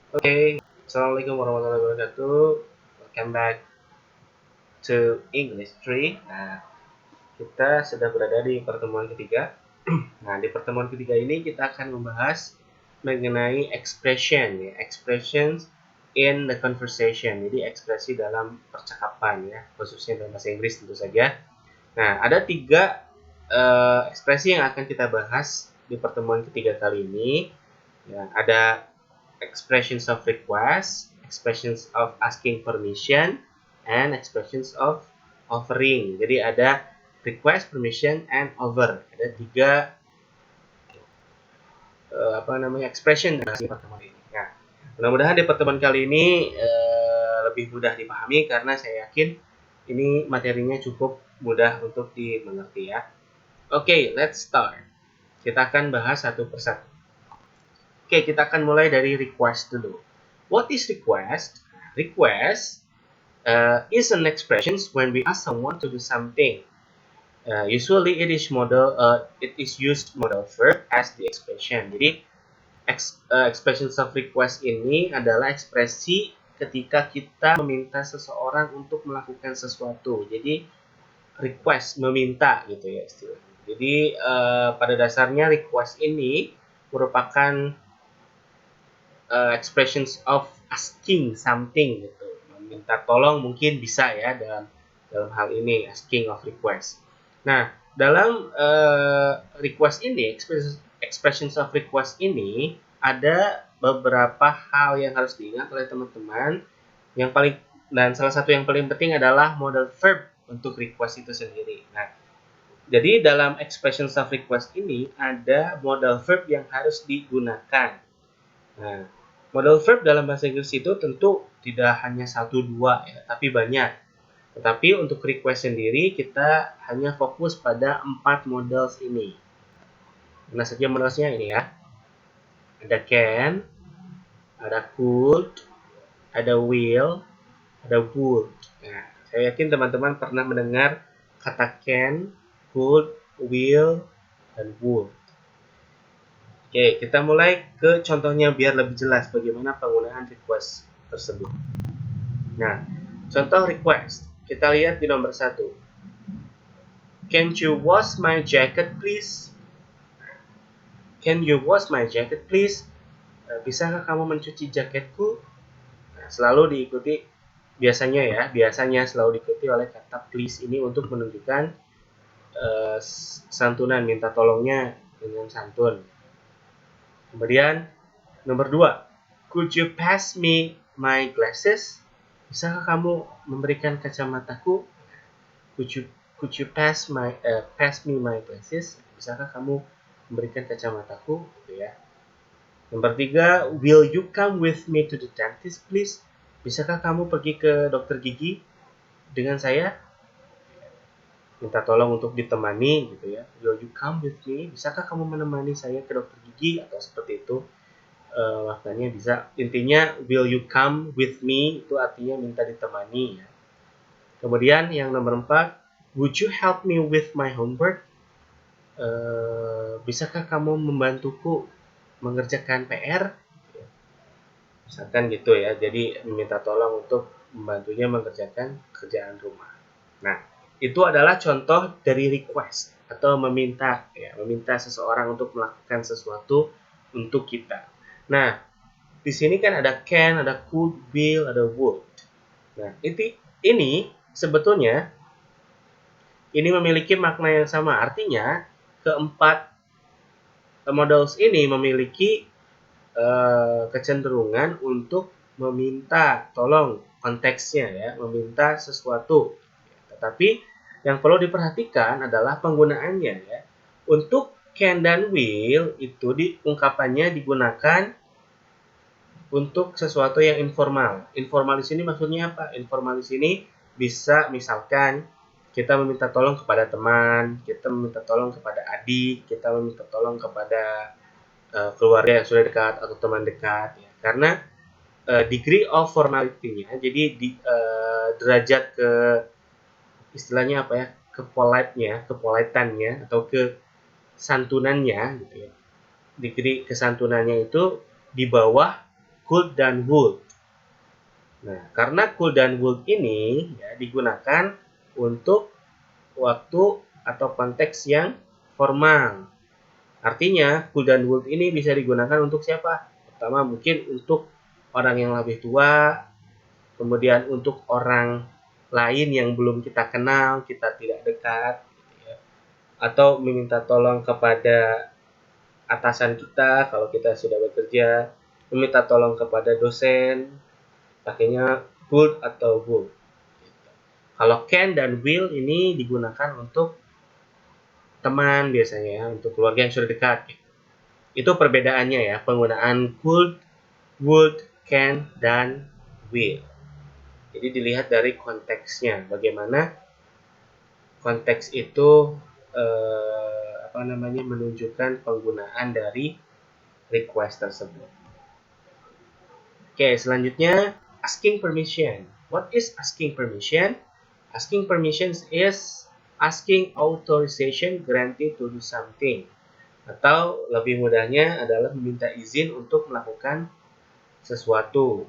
Okay, Assalamualaikum warahmatullahi wabarakatuh. Welcome back to English 3. Nah, kita sudah berada di pertemuan ketiga. Nah, di pertemuan ketiga ini kita akan membahas mengenai expression, ya, expressions in the conversation. Jadi ekspresi dalam percakapan, ya, khususnya dalam bahasa Inggris tentu saja. Nah, ada tiga ekspresi yang akan kita bahas di pertemuan ketiga kali ini. Ya, ada expressions of request, expressions of asking permission, and expressions of offering. Jadi ada request, permission, and offer. Ada tiga expression dari pertemuan ini. Nah, mudah-mudahan di pertemuan kali ini lebih mudah dipahami karena saya yakin ini materinya cukup mudah untuk dimengerti ya. Oke, let's start. Kita akan bahas satu persatu. Oke, kita akan mulai dari request dulu. What is request? Request is an expression when we ask someone to do something. Usually it is used modal verb as the expression. Jadi expressions of request ini adalah ekspresi ketika kita meminta seseorang untuk melakukan sesuatu. Jadi request meminta gitu ya istilahnya. Jadi pada dasarnya request ini merupakan expressions of asking something gitu, meminta tolong mungkin bisa ya dalam hal ini asking of request. Nah, dalam request ini expressions of request ini ada beberapa hal yang harus diingat oleh teman-teman. Yang paling dan salah satu yang paling penting adalah modal verb untuk request itu sendiri. Nah, jadi dalam expressions of request ini ada modal verb yang harus digunakan. Nah, modal verb dalam bahasa Inggris itu tentu tidak hanya satu dua ya, tapi banyak. Tetapi untuk request sendiri kita hanya fokus pada 4 modals ini. Mana saja modalsnya ini ya. Ada can, ada could, ada will, ada would. Nah, saya yakin teman-teman pernah mendengar kata can, could, will, dan would. Oke, kita mulai ke contohnya biar lebih jelas bagaimana penggunaan request tersebut. Nah, contoh request. Kita lihat di nomor 1. Can you wash my jacket please? Can you wash my jacket please? Bisakah kamu mencuci jaketku? Nah, selalu diikuti biasanya selalu diikuti oleh kata please ini untuk menunjukkan santunan, minta tolongnya dengan santun. Kemudian nomor 2, could you pass me my glasses? Bisakah kamu memberikan kacamataku? Could you pass me my glasses? Bisakah kamu memberikan kacamataku? Gitu ya. Nomor 3, will you come with me to the dentist please? Bisakah kamu pergi ke dokter gigi dengan saya? Minta tolong untuk ditemani gitu ya. Will you come with me? Bisakah kamu menemani saya ke dokter gigi atau seperti itu? Maknanya bisa, intinya will you come with me itu artinya minta ditemani ya. Kemudian yang nomor 4, would you help me with my homework? Bisakah kamu membantuku mengerjakan PR? Misalkan gitu ya, jadi meminta tolong untuk membantunya mengerjakan kerjaan rumah. Nah, itu adalah contoh dari request atau meminta seseorang untuk melakukan sesuatu untuk kita. Nah, di sini kan ada can, ada could, will, ada would. Nah, ini sebetulnya ini memiliki makna yang sama. Artinya, keempat models ini memiliki kecenderungan untuk meminta tolong, konteksnya ya, meminta sesuatu. Tetapi yang perlu diperhatikan adalah penggunaannya ya. Untuk can dan will itu ungkapannya digunakan untuk sesuatu yang informal. Informal di sini maksudnya apa? Informal di sini bisa misalkan kita meminta tolong kepada teman, kita meminta tolong kepada adik, kita meminta tolong kepada keluarga yang sudah dekat atau teman dekat ya. Karena degree of formality-nya, jadi derajat ke istilahnya apa ya? Kepolitannya atau kesantunannya gitu ya. Degree kesantunannya itu di bawah could dan would. Nah, karena could dan would ini ya, digunakan untuk waktu atau konteks yang formal. Artinya, could dan would ini bisa digunakan untuk siapa? Pertama, mungkin untuk orang yang lebih tua, kemudian untuk orang lain yang belum kita kenal, kita tidak dekat, gitu ya. Atau meminta tolong kepada atasan kita kalau kita sudah bekerja, meminta tolong kepada dosen, pakainya could atau would. Kalau can dan will ini digunakan untuk teman biasanya ya, untuk keluarga yang sudah dekat. Itu perbedaannya ya, penggunaan could, would, can, dan will. Jadi dilihat dari konteksnya, bagaimana konteks itu menunjukkan penggunaan dari request tersebut. Oke, selanjutnya asking permission. What is asking permission? Asking permissions is asking authorization granted to do something. Atau lebih mudahnya adalah meminta izin untuk melakukan sesuatu.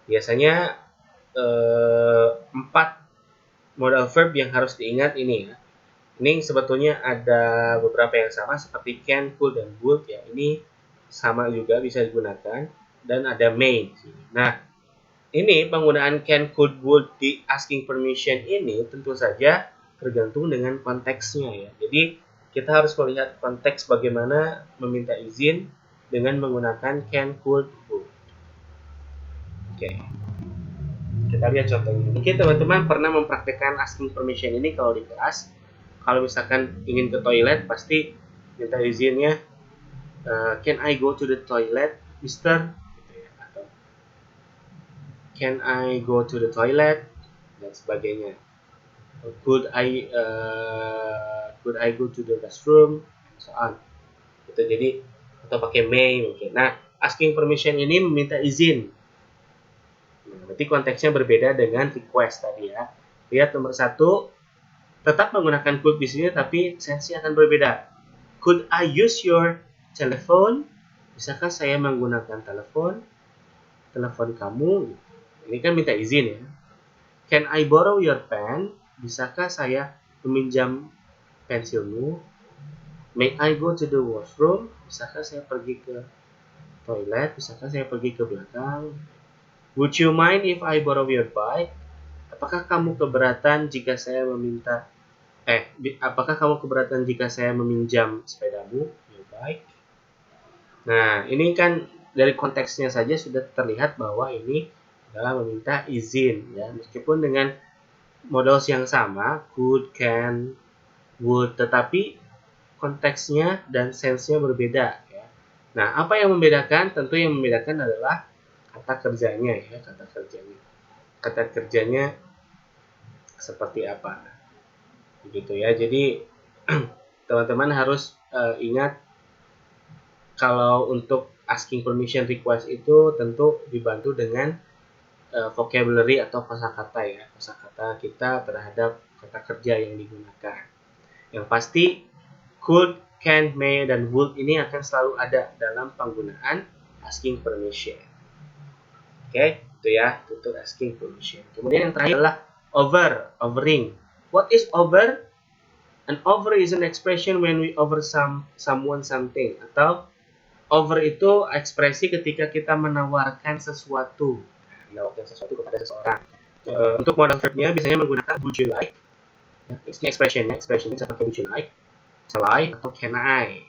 Biasanya 4 modal verb yang harus diingat ini ya. Ini sebetulnya ada beberapa yang sama seperti can, could, dan would ya. Ini sama juga bisa digunakan. Dan ada may. Nah, ini penggunaan can, could, would di asking permission ini tentu saja tergantung dengan konteksnya ya. Jadi kita harus melihat konteks bagaimana meminta izin dengan menggunakan can, could, would. Oke. Kita lihat contohnya. Mungkin teman-teman pernah mempraktikkan asking permission ini kalau di kelas. Kalau misalkan ingin ke toilet pasti minta izinnya, can I go to the toilet, Mister? Can I go to the toilet, dan sebagainya. Could I go to the restroom, and so on. Itu jadi atau pakai may mungkin. Nah, asking permission ini meminta izin. Nah, berarti konteksnya berbeda dengan request tadi ya. Lihat nomor 1, tetap menggunakan could di sini tapi sensi akan berbeda. Could I use your telephone? Bisakah saya menggunakan telepon kamu? Ini kan minta izin ya. Can I borrow your pen? Bisakah saya meminjam pensilmu? May I go to the washroom? Bisakah saya pergi ke toilet? Bisakah saya pergi ke belakang? Would you mind if I borrow your bike? Apakah kamu keberatan jika saya meminjam sepedamu, your bike? Nah, ini kan dari konteksnya saja sudah terlihat bahwa ini adalah meminta izin ya, meskipun dengan modals yang sama, could, can, would, tetapi konteksnya dan sense-nya berbeda ya. Nah, apa yang membedakan? Tentu yang membedakan adalah kata kerjanya ya, kata kerjanya seperti apa begitu ya. Jadi teman-teman harus ingat kalau untuk asking permission request itu tentu dibantu dengan vocabulary atau kosakata ya, kosakata kita terhadap kata kerja yang digunakan. Yang pasti could, can, may, dan would ini akan selalu ada dalam penggunaan asking permission. Oke, itu ya untuk asking permission. Kemudian yang terakhir adalah overing. What is over? An over is an expression when we over someone something. Atau over itu ekspresi ketika kita menawarkan sesuatu kepada seseorang. Untuk modal verbnya biasanya menggunakan would you like. Ini expressionnya bisa pakai would you like, shall I, atau can I.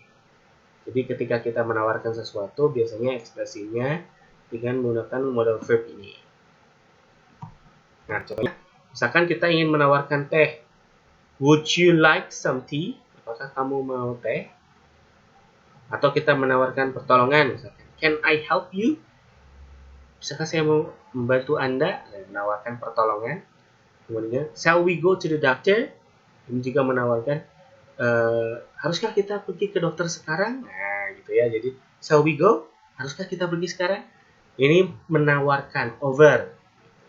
Jadi ketika kita menawarkan sesuatu biasanya ekspresinya dengan menggunakan modal verb ini. Nah, contohnya misalkan kita ingin menawarkan teh, would you like some tea? Apakah kamu mau teh? Atau kita menawarkan pertolongan, misalkan, can I help you? Bisakah saya mau membantu Anda? Menawarkan pertolongan. Kemudian, shall we go to the doctor? Ini juga menawarkan, haruskah kita pergi ke dokter sekarang? Nah, gitu ya. Jadi, shall we go? Haruskah kita pergi sekarang? Ini menawarkan, over.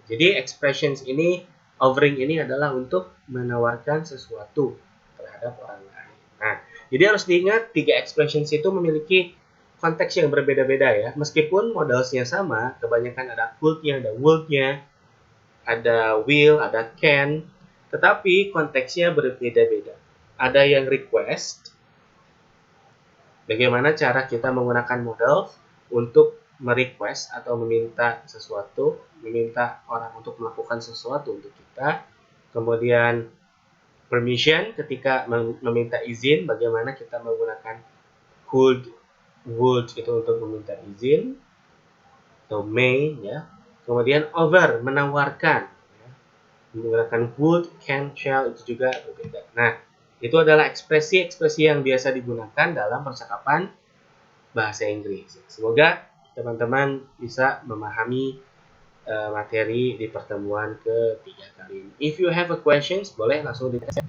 Jadi, expressions ini, overing ini adalah untuk menawarkan sesuatu terhadap orang lain. Nah, jadi harus diingat, 3 expressions itu memiliki konteks yang berbeda-beda ya. Meskipun modalsnya sama, kebanyakan ada could-nya, ada would-nya, ada will, ada can, tetapi konteksnya berbeda-beda. Ada yang request, bagaimana cara kita menggunakan modal untuk merequest atau meminta sesuatu, meminta orang untuk melakukan sesuatu untuk kita. Kemudian permission, ketika meminta izin, bagaimana kita menggunakan could, would itu untuk meminta izin, atau may ya. Kemudian over, menawarkan ya. Menggunakan would, can, shall itu juga berbeda. Nah, itu adalah ekspresi-ekspresi yang biasa digunakan dalam percakapan bahasa Inggris. Semoga teman-teman bisa memahami materi di pertemuan ketiga kali ini. If you have a questions, boleh langsung di chat.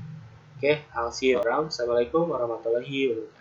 Oke, I'll see you around. Assalamualaikum warahmatullahi wabarakatuh.